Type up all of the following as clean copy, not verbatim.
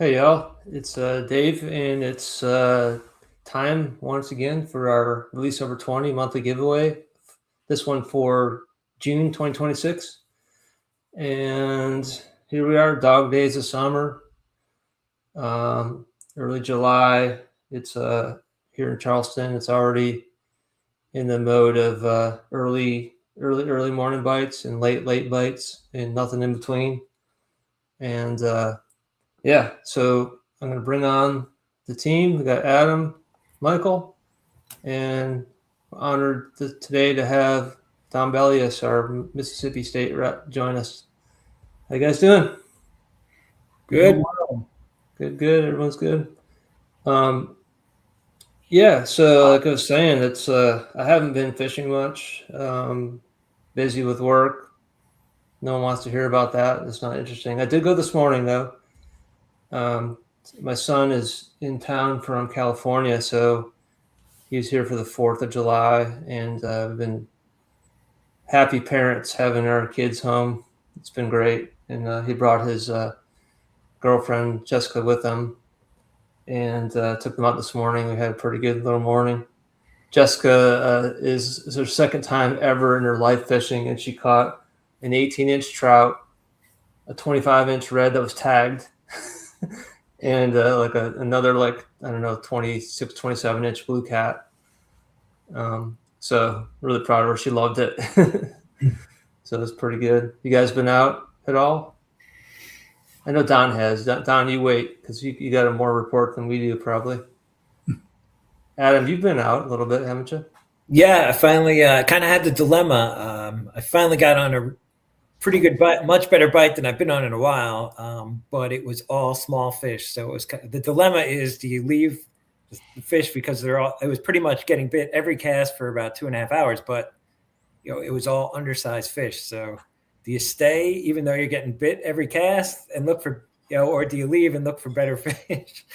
Hey y'all, it's Dave, and it's time once again for our Release Over 20 monthly giveaway. This one for June 2026. And here we are, dog days of summer, early July. It's here in Charleston. It's already in the mode of early morning bites and late bites and nothing in between. And yeah, so I'm going to bring on the team. We got Adam, Michael, and we're honored today to have Tom Bellius, our Mississippi State rep, join us. How you guys doing? Good. Good. Everyone's good. Yeah. So like I was saying, it's I haven't been fishing much. Busy with work. No one wants to hear about that. It's not interesting. I did go this morning though. My son is in town from California, so he was here for the 4th of July, and we've been happy parents having our kids home. It's been great. And he brought his girlfriend, Jessica, with him, and took them out this morning. We had a pretty good little morning. Jessica is her second time ever in her life fishing, and she caught an 18-inch trout, a 25-inch red that was tagged, and another, like, I don't know, 26, 27-inch blue cat. So really proud of her. She loved it. So it's pretty good. You guys been out at all? I know Don has. Don, you wait, because you got a more report than we do, probably. Adam, you've been out a little bit, haven't you? Yeah, I finally kind of had the dilemma. I finally got on a pretty good bite, much better bite than I've been on in a while, but it was all small fish. So it was the dilemma is, do you leave the fish because it was pretty much getting bit every cast for about 2.5 hours, but it was all undersized fish. So do you stay even though you're getting bit every cast and look for, or do you leave and look for better fish?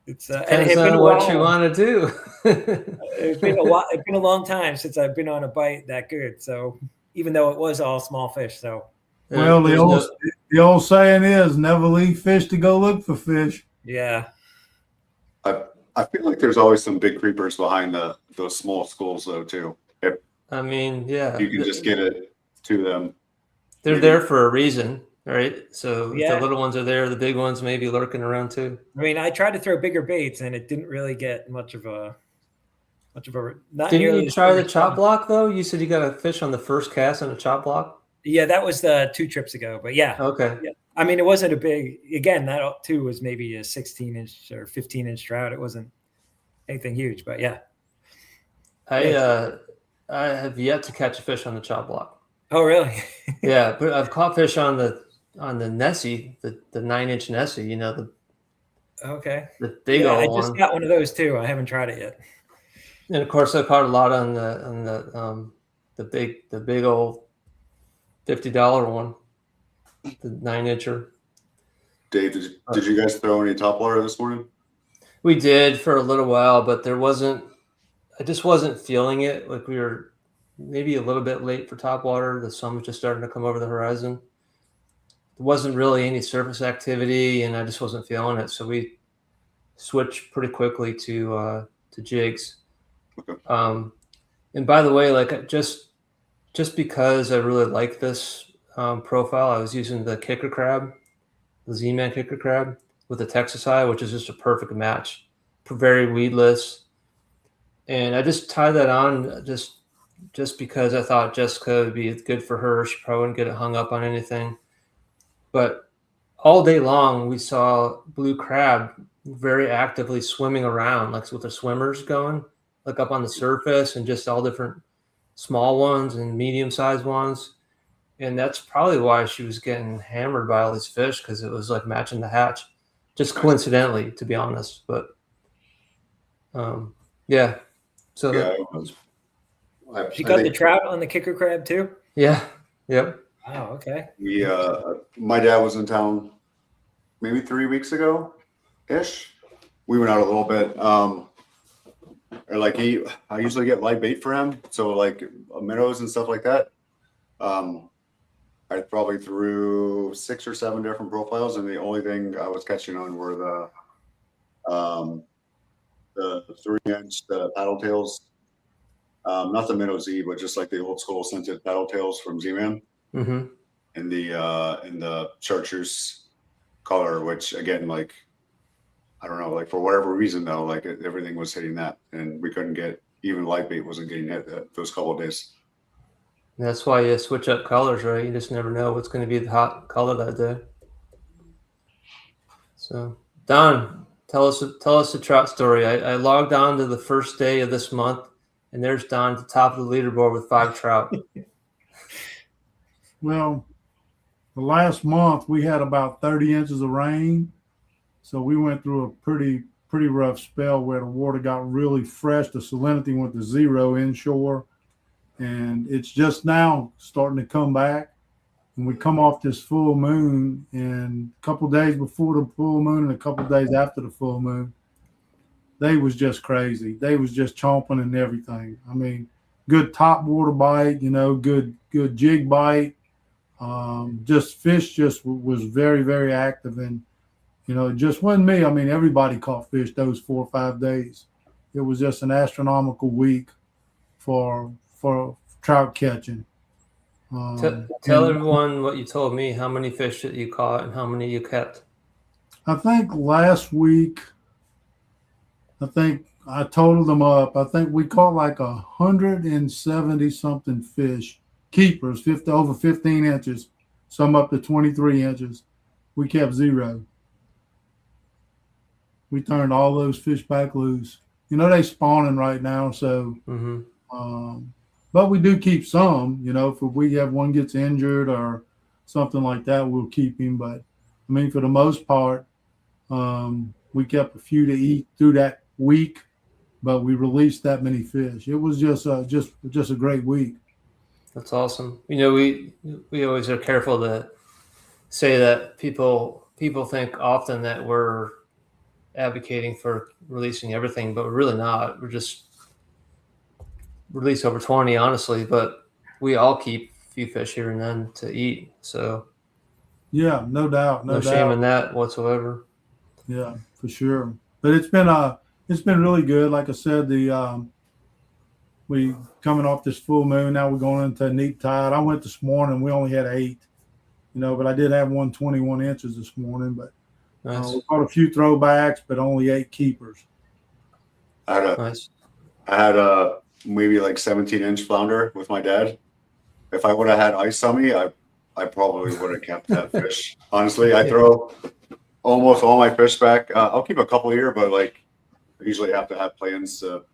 Depends on what you want to do. It's been a long time since I've been on a bite that good. So even though it was all small fish, so well, the old saying is never leave fish to go look for fish. Yeah. I feel like there's always some big creepers behind those small schools though too. If I mean, yeah, you can just get it to them. They're there for a reason, right? So if Yeah. the little ones are there, the big ones may be lurking around too. I mean, I tried to throw bigger baits and it didn't really get much of a not Didn't nearly you as try big the as chop some. block though? You said you got a fish on the first cast on a chop block. Yeah, that was 2 trips ago. But yeah. Okay. Yeah. I mean, it wasn't a big. Again, that too was maybe a 16-inch or 15-inch trout. It wasn't anything huge, but yeah. I have yet to catch a fish on the chop block. Oh, really? Yeah, but I've caught fish on the Nessie, the 9-inch Nessie. Okay. The big Yeah, old I just one. got one of those too. I haven't tried it yet. And of course, I caught a lot on the big old $50 one, the 9-incher. Dave, did you guys throw any topwater this morning? We did for a little while, but I just wasn't feeling it. Like, we were maybe a little bit late for topwater. The sun was just starting to come over the horizon. There wasn't really any surface activity, and I just wasn't feeling it. So we switched pretty quickly to jigs. Okay. And by the way, like, just because I really like this profile, I was using the kicker crab, the Z-Man kicker crab with the Texas eye, which is just a perfect match. Very weedless. And I just tied that on just because I thought Jessica would be good for her. She probably wouldn't get it hung up on anything. But all day long, we saw blue crab very actively swimming around, like with the swimmers going, like up on the surface, and just all different small ones and medium-sized ones. And that's probably why she was getting hammered by all these fish, because it was like matching the hatch, just coincidentally, to be honest. But yeah. So yeah, You got the trout on the kicker crab too? yeah. Yep. Wow. Okay. My dad was in town maybe 3 weeks ago ish. We went out a little bit. I usually get live bait for him, so like minnows and stuff like that. I probably threw 6 or 7 different profiles, and the only thing I was catching on were the 3-inch the paddle tails, not the Minnow Z, but just like the old school scented paddle tails from Z-Man, Mm-hmm. in the chartreuse color, which again, like, I don't know, like for whatever reason though, like everything was hitting that, and we couldn't get, even light bait wasn't getting hit those couple of days. That's why you switch up colors, right? You just never know what's going to be the hot color that day. So, Don, tell us the trout story. I logged on to the first day of this month, and there's Don at the top of the leaderboard with 5 trout. Well, the last month we had about 30 inches of rain, so we went through a pretty rough spell where the water got really fresh. The salinity went to 0 inshore, and it's just now starting to come back. And we come off this full moon, and a couple days before the full moon and a couple days after the full moon, they was just crazy. They was just chomping and everything. I mean, good top water bite, good jig bite. Just fish just was very, very active, and it just wasn't me. I mean, everybody caught fish those 4 or 5 days. It was just an astronomical week for trout catching. Tell everyone what you told me, how many fish that you caught and how many you kept. I think last week, I totaled them up. I think we caught like 170 something fish, keepers, over 15 inches, some up to 23 inches. We kept 0. We turned all those fish back loose. They spawning right now, so. Mm-hmm. But we do keep some. If we have one gets injured or something like that, we'll keep him. But I mean, for the most part, we kept a few to eat through that week, but we released that many fish. It was just a great week. That's awesome. We always are careful to say that people think often that we're advocating for releasing everything, but we're really not. We're just release over 20, honestly, but we all keep a few fish here and then to eat. So yeah, no doubt, no shame in that whatsoever. Yeah, for sure. But it's been really good. Like I said, we coming off this full moon. Now we're going into a neap tide. I went this morning. We only had 8, but I did have 121 inches this morning. But Nice. we caught a few throwbacks, but only 8 keepers. Nice. I had maybe like 17-inch flounder with my dad. If I would have had ice on me, I probably would have kept that fish. Honestly, I throw almost all my fish back. I'll keep a couple here, but like I usually have to have plans to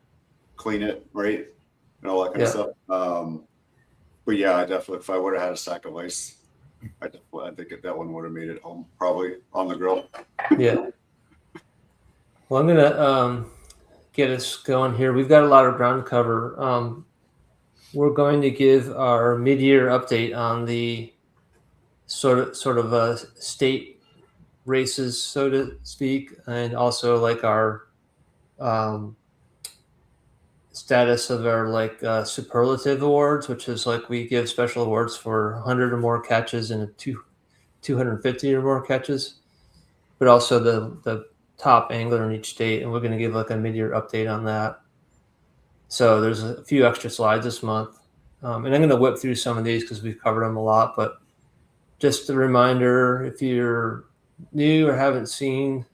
clean it, right? And all that kind of stuff. But yeah, I definitely, if I would have had a sack of ice, I think that one would have made it home, probably on the grill. Yeah. Well, I'm gonna get us going here. We've got a lot of ground to cover. We're going to give our mid-year update on the sort of state races, so to speak, and also like our status of our superlative awards, which is like we give special awards for 100 or more catches and 250 or more catches, but also the top angler in each state, and we're going to give like a mid-year update on that. So there's a few extra slides this month, and I'm going to whip through some of these because we've covered them a lot. But just a reminder, if you're new or haven't seen,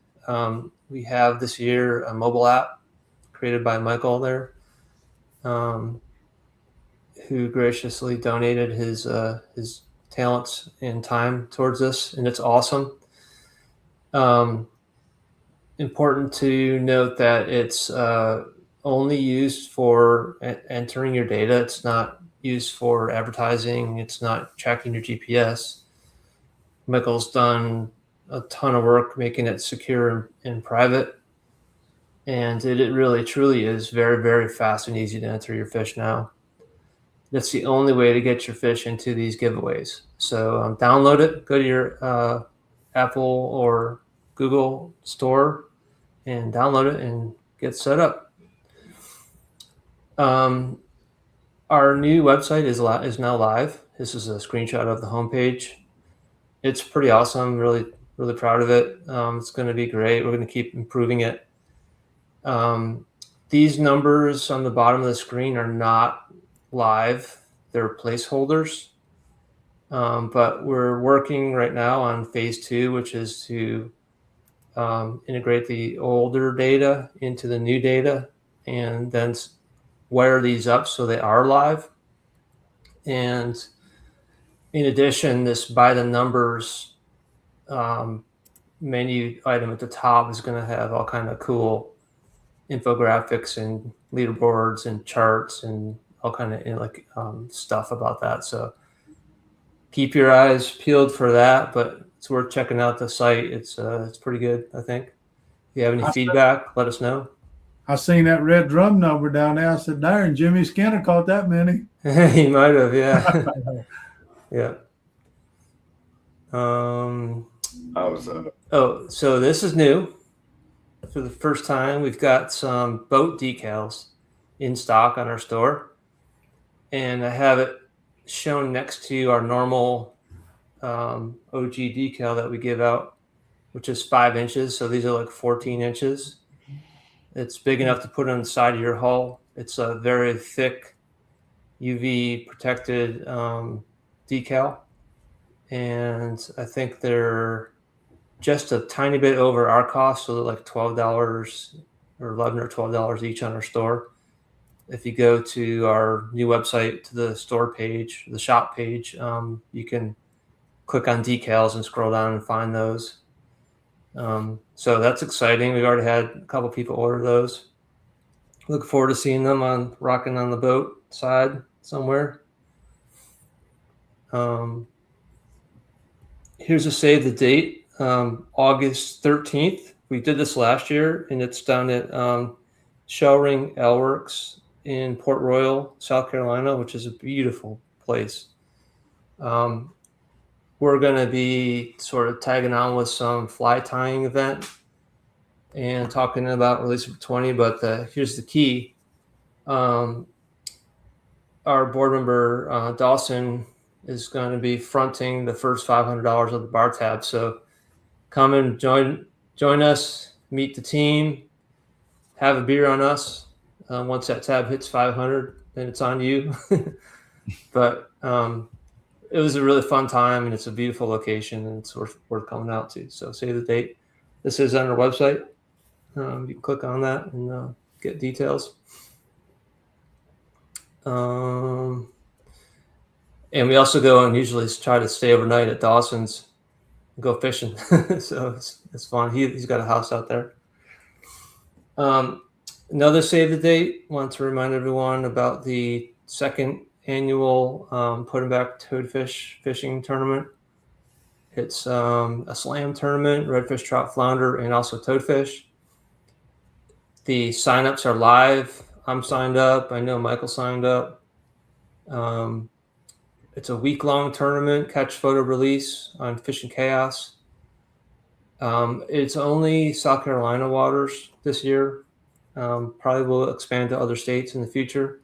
we have this year a mobile app created by Michael there, who graciously donated his talents and time towards this, and it's awesome. Important to note that it's only used for entering your data. It's not used for advertising. It's not tracking your GPS. Michael's done a ton of work making it secure and private. And it really, truly is very, very fast and easy to enter your fish now. That's the only way to get your fish into these giveaways. So download it, go to your Apple or Google store and download it and get set up. Our new website is now live. This is a screenshot of the homepage. It's pretty awesome. Really, really proud of it. It's going to be great. We're going to keep improving it. These numbers on the bottom of the screen are not live. They're placeholders. But we're working right now on phase 2, which is to integrate the older data into the new data and then wire these up so they are live. And in addition, this by the numbers menu item at the top is going to have all kind of cool infographics and leaderboards and charts and all kind of stuff about that. So keep your eyes peeled for that, but it's worth checking out the site. It's pretty good, I think. If you have any feedback, let us know. I seen that red drum number down there. I said, darn, Jimmy Skinner caught that many. He might have, yeah. Yeah. So this is new. For the first time, we've got some boat decals in stock on our store. And I have it shown next to our normal OG decal that we give out, which is 5 inches. So these are like 14 inches. It's big enough to put on the side of your hull. It's a very thick UV protected decal. And I think they're just a tiny bit over our cost. So they're like $12 or $11 or $12 each on our store. If you go to our new website, to the store page, the shop page, you can click on decals and scroll down and find those. So that's exciting. We've already had a couple people order those. Look forward to seeing them rocking on the boat side somewhere. Here's a save the date, August 13th. We did this last year, and it's down at Shellring L-Works in Port Royal, South Carolina, which is a beautiful place. We're going to be sort of tagging on with some fly tying event and talking about Release Number 20, but here's the key. Our board member, Dawson, is going to be fronting the first $500 of the bar tab. So come and join us, meet the team, have a beer on us. Once that tab hits 500, then it's on you. But it was a really fun time, and it's a beautiful location, and it's worth coming out to. So save the date. This is on our website. You can click on that and get details. And we also go and usually try to stay overnight at Dawson's and go fishing. So it's fun. He's got a house out there. Another save the date. Want to remind everyone about the second annual Put 'em Back Toadfish fishing tournament. It's a slam tournament, redfish, trout, flounder, and also toadfish. The signups are live. I'm signed up. I know Michael signed up. It's a week-long tournament, catch, photo, release on Fishing Chaos. It's only South Carolina waters this year. Probably will expand to other states in the future.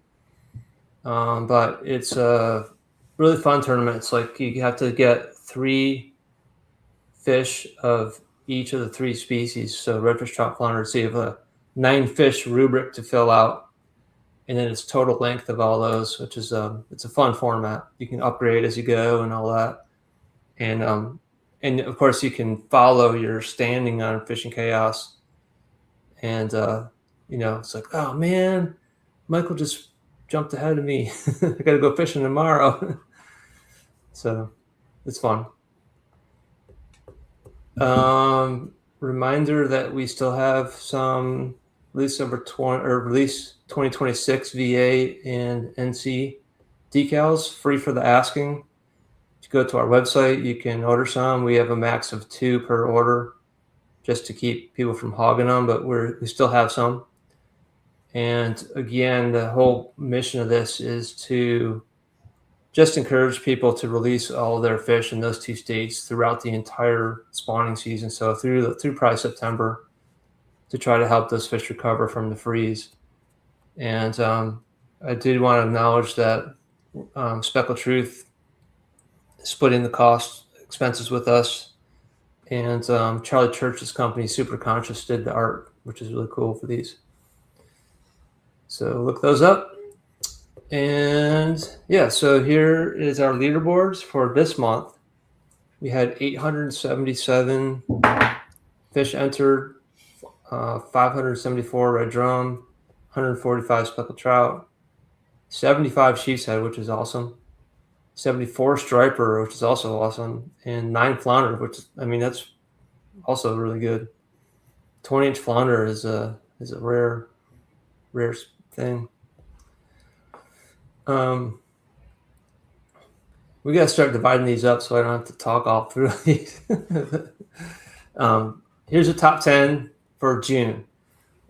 But it's a really fun tournament. It's like you have to get 3 fish of each of the 3 species. So redfish, trout, flounder. So you have a 9-fish rubric to fill out, and then it's total length of all those, which is it's a fun format. You can upgrade as you go and all that, and of course you can follow your standing on Fishing Chaos, and it's like, oh man, Michael just jumped ahead of me. I got to go fishing tomorrow. So it's fun. Reminder that we still have some Release 2026 VA and NC decals free for the asking. If you go to our website, you can order some. We have a max of 2 per order just to keep people from hogging them, but we still have some. And again, the whole mission of this is to just encourage people to release all their fish in those 2 states throughout the entire spawning season. So through probably September, to try to help those fish recover from the freeze. And I did want to acknowledge that Speckled Truth is splitting the cost expenses with us, and Charlie Church's company, Super Conscious, did the art, which is really cool for these. So look those up. And yeah, so here is our leaderboards for this month. We had 877 fish entered, 574 red drum, 145 speckled trout, 75 sheep's head, which is awesome, 74 striper, which is also awesome, and 9 flounder, which that's also really good. 20-inch flounder is a rare thing. We got to start dividing these up so I don't have to talk all through these. Here's the top 10 for June.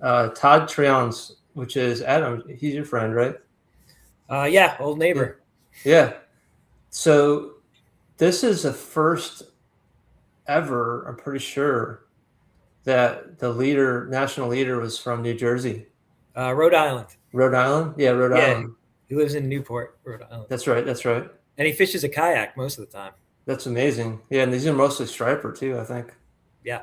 Todd Treons, which is Adam. He's your friend, right? Yeah, old neighbor. Yeah. So this is the first ever, I'm pretty sure, that the national leader was from New Jersey. Rhode Island. Rhode Island? Yeah, Rhode Island. He lives in Newport, Rhode Island. That's right. And he fishes a kayak most of the time. That's amazing. Yeah, and these are mostly striper too, I think. Yeah.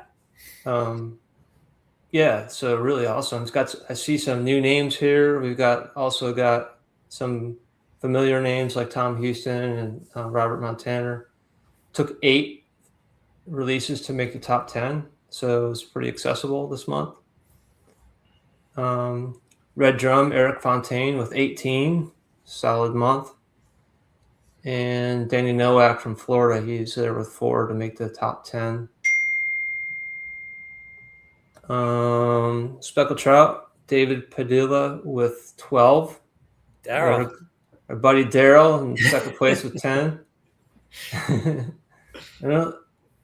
Yeah, so really awesome. I see some new names here. We've also got some familiar names like Tom Houston and Robert Montana. Took 8 releases to make the top 10, so it was pretty accessible this month. Red Drum, Eric Fontaine with 18, solid month. And Danny Nowak from Florida, he's there with 4 to make the top 10. Speckled Trout, David Padilla with 12. Daryl. Our buddy Daryl in second place with 10. I'm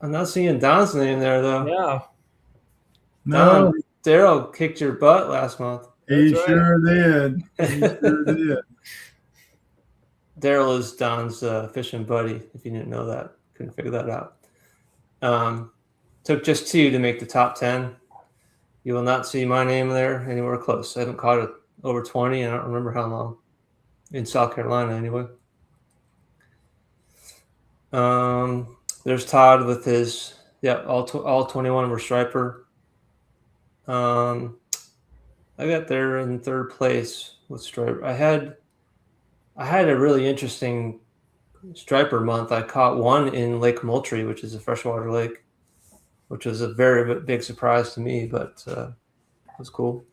not seeing Don's name there, though. Yeah. No, Daryl kicked your butt last month. he That's right. sure did. He sure did. Daryl is Don's fishing buddy, if you didn't know that. Couldn't figure that out. Took just 2 to make the top 10. You will not see my name there anywhere close. I haven't caught it over 20. I don't remember how long. In South Carolina, anyway. There's Todd with his, all 21 were striper. I got there in 3rd place with striper. I had a really interesting striper month. I caught one in Lake Moultrie, which is a freshwater lake, which was a very big surprise to me, but it was cool.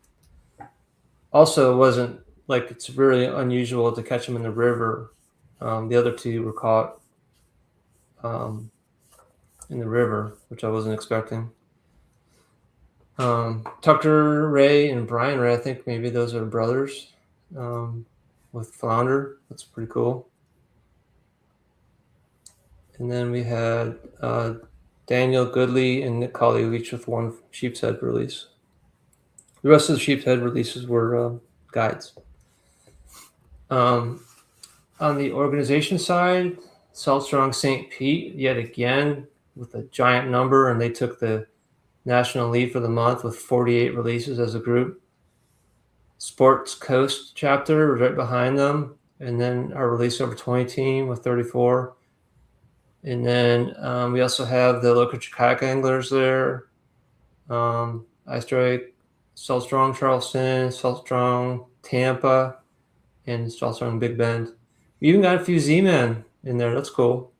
Also, it wasn't like it's really unusual to catch them in the river. The other 2 were caught in the river, which I wasn't expecting. Tucker Ray and Brian Ray, I think maybe those are brothers with flounder. That's pretty cool. And then we had Daniel Goodley and Nick Colley each with 1 sheep's head release. The rest of the sheep's head releases were guides. On the organization side, Saltstrong St. Pete, yet again, with a giant number, and they took the national lead for the month with 48 releases as a group. Sports Coast chapter was right behind them, and then our release over 20 team with 34. And then we also have the local kayak anglers there. Ice Drake, Saltstrong Charleston, Saltstrong Tampa, and Saltstrong Big Bend. We even got a few Z-Men in there. That's cool.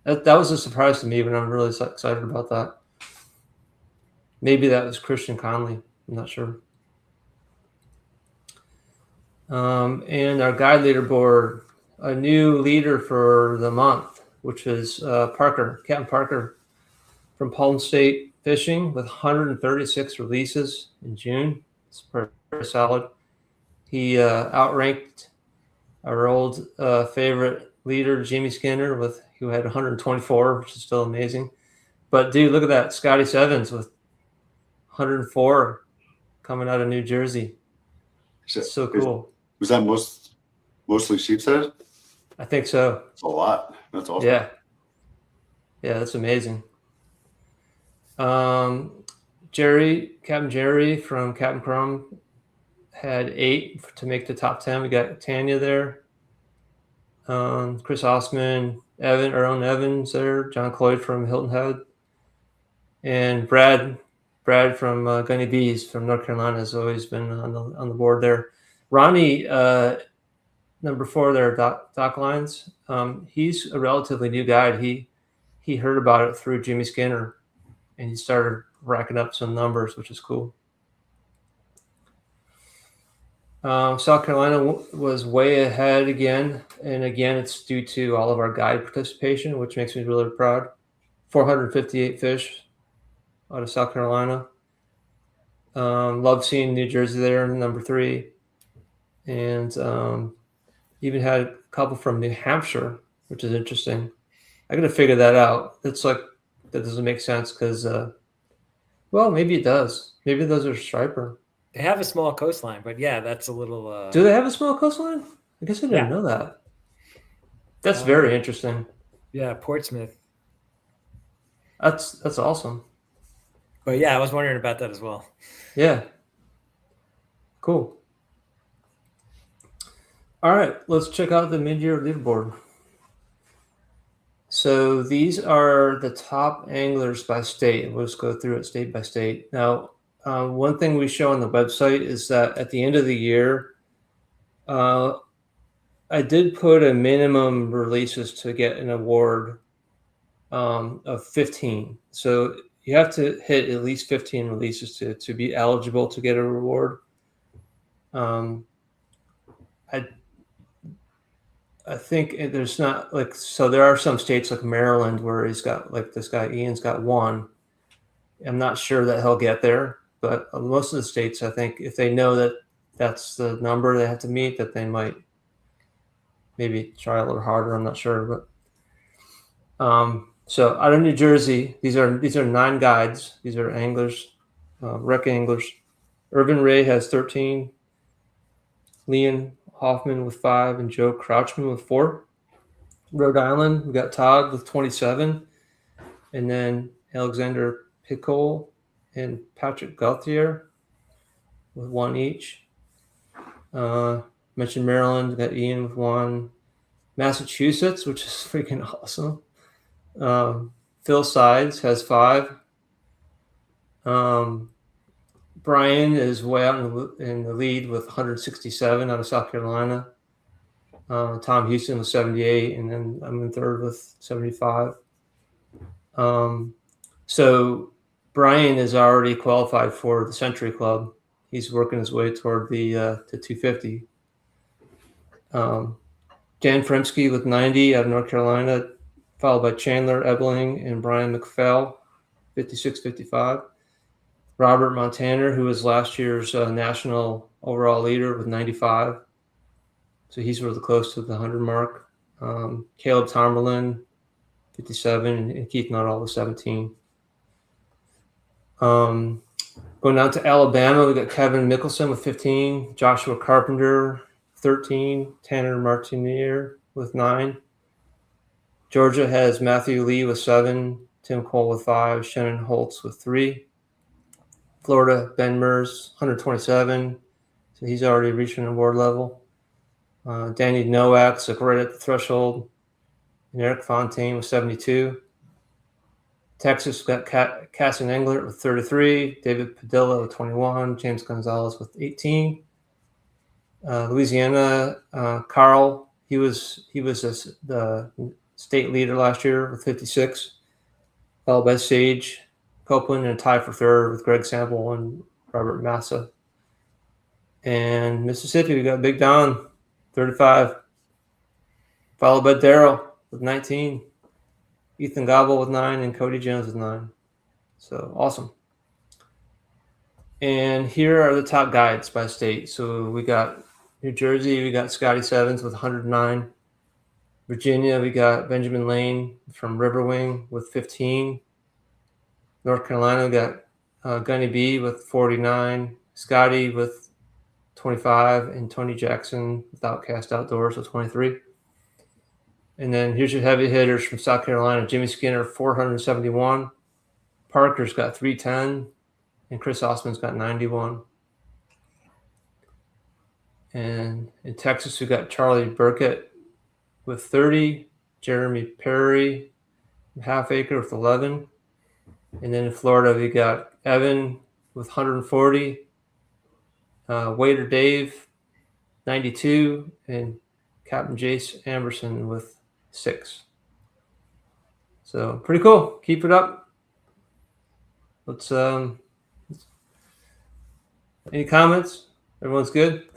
That was a surprise to me, but I'm really excited about that. Maybe that was Christian Conley. I'm not sure. And our guide leaderboard, a new leader for the month, which is Captain Parker from Palm State Fishing with 136 releases in June. It's very solid. He outranked our old favorite leader, Jimmy Skinner, who had 124, which is still amazing. But dude, look at that. Scotty Sevens with 104 coming out of New Jersey. It's so cool. Was that mostly sheep's head? I think so. It's a lot. That's awesome. Yeah, that's amazing. Captain Jerry from Captain Crumb had 8 to make the top 10. We got Tanya there, Chris Osman, our own Evans there, John Cloyd from Hilton Head, and Brad from Gunny Bees from North Carolina has always been on the board there. Ronnie, number 4 there, Doc Lines. He's a relatively new guide. He heard about it through Jimmy Skinner, and he started racking up some numbers, which is cool. South Carolina was way ahead again, and again, it's due to all of our guide participation, which makes me really proud. 458 fish out of South Carolina. Love seeing New Jersey there in number 3, and even had a couple from New Hampshire, which is interesting. I got to figure that out. It's like that doesn't make sense because, well, maybe it does. Maybe those are striper. They have a small coastline, but yeah, that's a little. Do they have a small coastline? I guess I didn't know that. That's very interesting. Yeah, Portsmouth. That's awesome. But yeah, I was wondering about that as well. Yeah. Cool. All right, let's check out the mid-year leaderboard. So these are the top anglers by state. We'll just go through it state by state. Now, one thing we show on the website is that at the end of the year, I did put a minimum releases to get an award of 15. So you have to hit at least 15 releases to be eligible to get a reward. I think there's not like, so there are some states like Maryland where he's got, like this guy Ian's got 1. I'm not sure that he'll get there, but most of the states, I think if they know that that's the number they have to meet, that they might maybe try a little harder. I'm not sure, but so out of New Jersey, these are 9 guides. These are anglers, rec anglers. Irvin Ray has 13. Leon Hoffman with 5 and Joe Crouchman with 4. Rhode Island, we got Todd with 27, and then Alexander Pickle and Patrick Gauthier with 1 each. Mentioned Maryland, we got Ian with 1. Massachusetts, which is freaking awesome. Phil Sides has 5. Brian is way out in the lead with 167 out of South Carolina. Tom Houston with 78, and then I'm in third with 75. So Brian is already qualified for the Century Club. He's working his way toward the 250. Dan Fremsky with 90 out of North Carolina, followed by Chandler Ebling and Brian McPhail, 56-55. Robert Montaner, who was last year's national overall leader with 95. So he's really close to the 100 mark. Caleb Tomberlin, 57, and Keith Nuttall with 17. Going down to Alabama, we got Kevin Mickelson with 15, Joshua Carpenter, 13, Tanner Martinier with 9. Georgia has Matthew Lee with 7, Tim Cole with 5, Shannon Holtz with 3. Florida, Ben Mers, 127. So he's already reached an award level. Danny Nowak's like right at the threshold. And Eric Fontaine with 72. Texas got Casson Englert with 33. David Padilla with 21. James Gonzalez with 18. Louisiana, Carl, he was the state leader last year with 56. Followed by Sage Copeland, and a tie for third with Greg Sample and Robert Massa. And Mississippi, we got Big Don, 35. Followed by Darrell with 19. Ethan Gobble with 9, and Cody Jones with 9. So awesome. And here are the top guides by state. So we got New Jersey, we got Scotty Sevens with 109. Virginia, we got Benjamin Lane from Riverwing with 15. North Carolina, we got Gunny B with 49, Scotty with 25, and Tony Jackson with Outcast Outdoors with 23. And then here's your heavy hitters from South Carolina. Jimmy Skinner, 471. Parker's got 310, and Chris Osman's got 91. And in Texas, we got Charlie Burkett with 30, Jeremy Perry, Half Acre with 11. And then in Florida, we got Evan with 140, Waiter Dave, 92, and Captain Jace Amberson with 6. So pretty cool. Keep it up. Let's any comments? Everyone's good?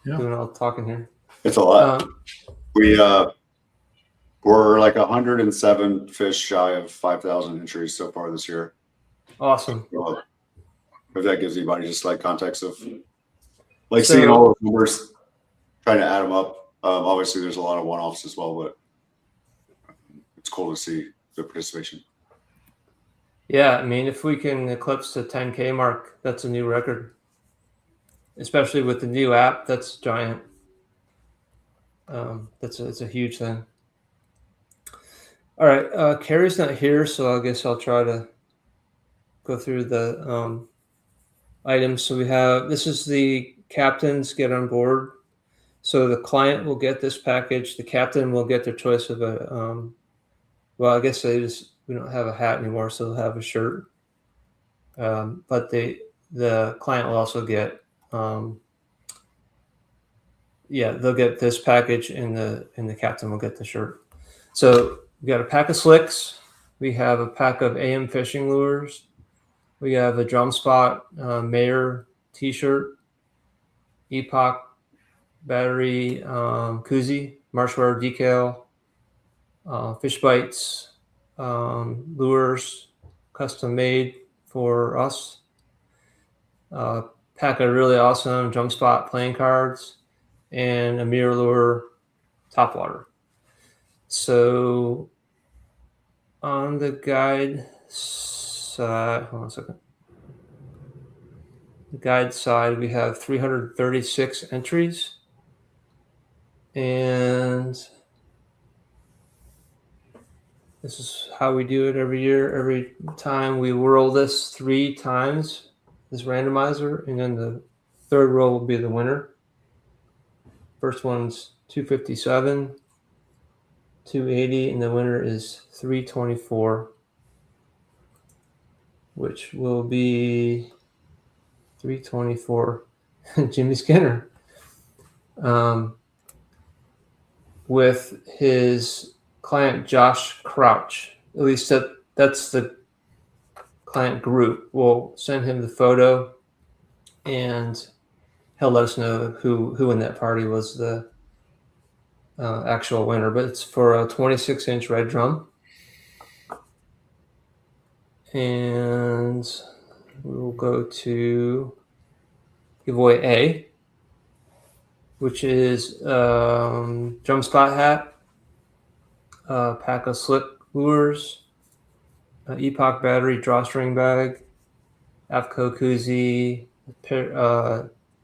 Yeah. Doing all the talking here. It's a lot. We're like 107 fish shy of 5,000 entries so far this year. Awesome. Well, if that gives anybody just like context of like So- seeing all the numbers, trying to add them up. Obviously, there's a lot of one-offs as well, but it's cool to see the participation. Yeah, I mean, if we can eclipse the 10K mark, that's a new record. Especially with the new app, that's giant. It's a huge thing. All right, Carrie's not here, so I guess I'll try to go through the items. So we have, this is the captains get on board. So the client will get this package. The captain will get their choice of a, well, I guess we don't have a hat anymore, so they'll have a shirt. But the client will also get, they'll get this package, and the captain will get the shirt. So we got a pack of slicks. We have a pack of AM fishing lures. We have a Drum Spot Mayor T-shirt, Epoch battery koozie, Marshware decal, fish bites, lures, custom made for us. Pack of really awesome Drum Spot playing cards, and a Mirror Lure topwater. So on the guide side, hold on a second. The guide side, we have 336 entries. And this is how we do it every year. Every time we roll this 3 times, this randomizer, and then the third roll will be the winner. First one's 257, 280, and the winner is 324, which will be 324 Jimmy Skinner. With his client Josh Crouch. At least that's the client group. We'll send him the photo, and he'll let us know who in that party was the actual winner. But it's for a 26-inch red drum. And we'll go to giveaway A, which is Drum Spot hat, pack of slick lures, Epoch battery drawstring bag, AFCO koozie,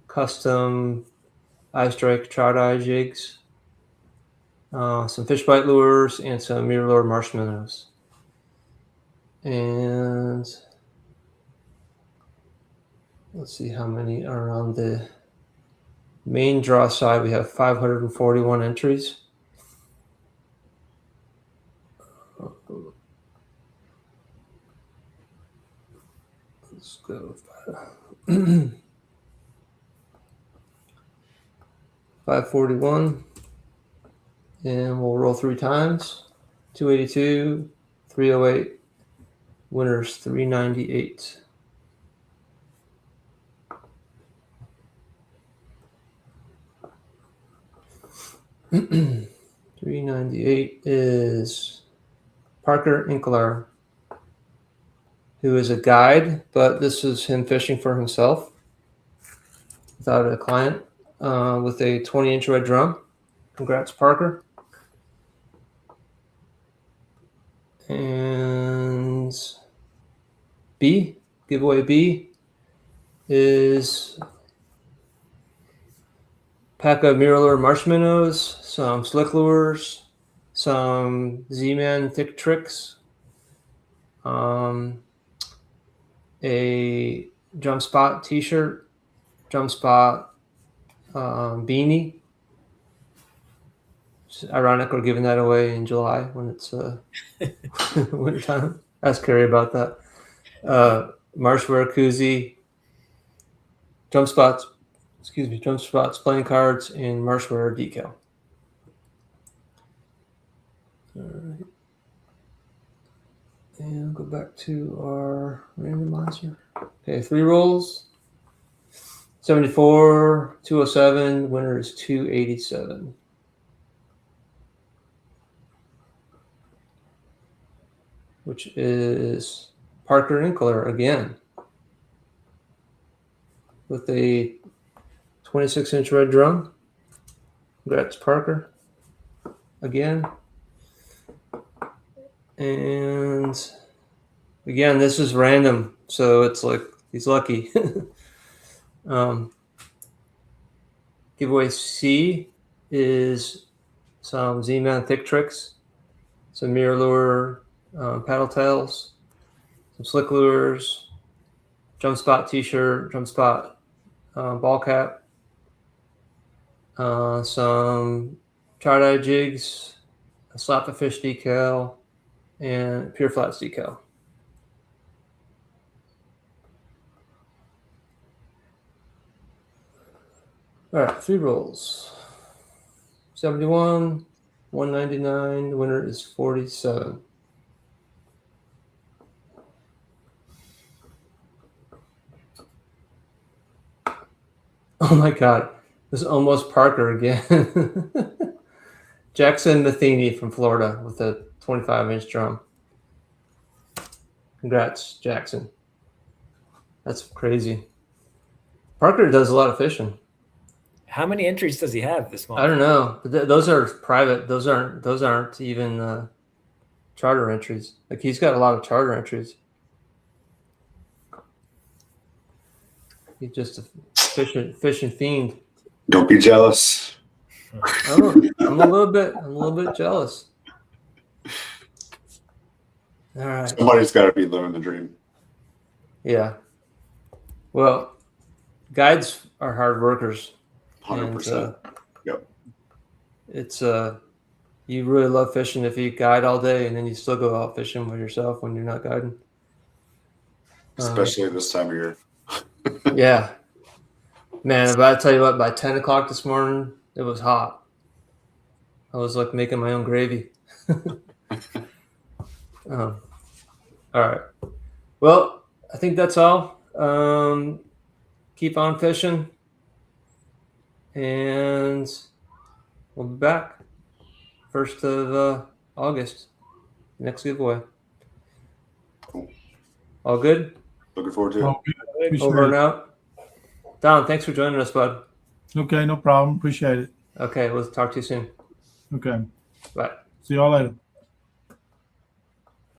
custom eye strike trout eye jigs, some fish bite lures, and some Mirror Lure marshmallows. And let's see how many are on the main draw side. We have 541 entries. Let's go 541, and we'll roll 3 times. 282, 308. Winners 398. $398 is Parker Inkler, who is a guide, but this is him fishing for himself without a client, with a 20-inch red drum. Congrats, Parker. And B, giveaway B, is pack of Mirror Lure marshmallows, some slick lures, some Z-Man thick tricks, a Drum Spot t-shirt, Drum Spot beanie. It's ironic we're giving that away in July when it's winter time. Ask Carrie about that. Marshwear koozie, drum spots, playing cards, and Marshwear decal. All right. And go back to our randomizer. Okay, 3 rolls. 74, 207. Winner is 287. Which is Parker Inkler again. With a 26-inch red drum. Congrats, Parker. Again. And again, this is random, so it's like he's lucky. Giveaway C is some Z-Man Thick Tricks, some Mirror Lure paddle tails, some Slick Lures, Drum Spot T-shirt, Drum Spot ball cap, some tie-dye jigs, a Slap the Fish decal, and Pure Flats decal. All right, 3 rolls. 71, 199. The winner is 47. Oh my God, this is almost Parker again. Jackson Matheny from Florida with a 25-inch drum. Congrats, Jackson. That's crazy. Parker does a lot of fishing. How many entries does he have this month? I don't know, but those are private. Those aren't even charter entries. Like he's got a lot of charter entries. He's just a fishing fiend. Don't be jealous. I'm a little bit jealous. All right. Somebody's got to be living the dream. Yeah. Well, guides are hard workers. 100%. Yep. It's you really love fishing if you guide all day and then you still go out fishing with yourself when you're not guiding. Especially this time of year. Yeah. Man, but I tell you what, by 10 o'clock this morning, it was hot. I was like making my own gravy. All right. Well, I think that's all. Keep on fishing. And we'll be back 1st of August. Next giveaway. Cool. All good? Looking forward to it. Oh, good. Over and out. Don, thanks for joining us, bud. Okay, no problem. Appreciate it. Okay, we'll talk to you soon. Okay. Bye. See y'all later.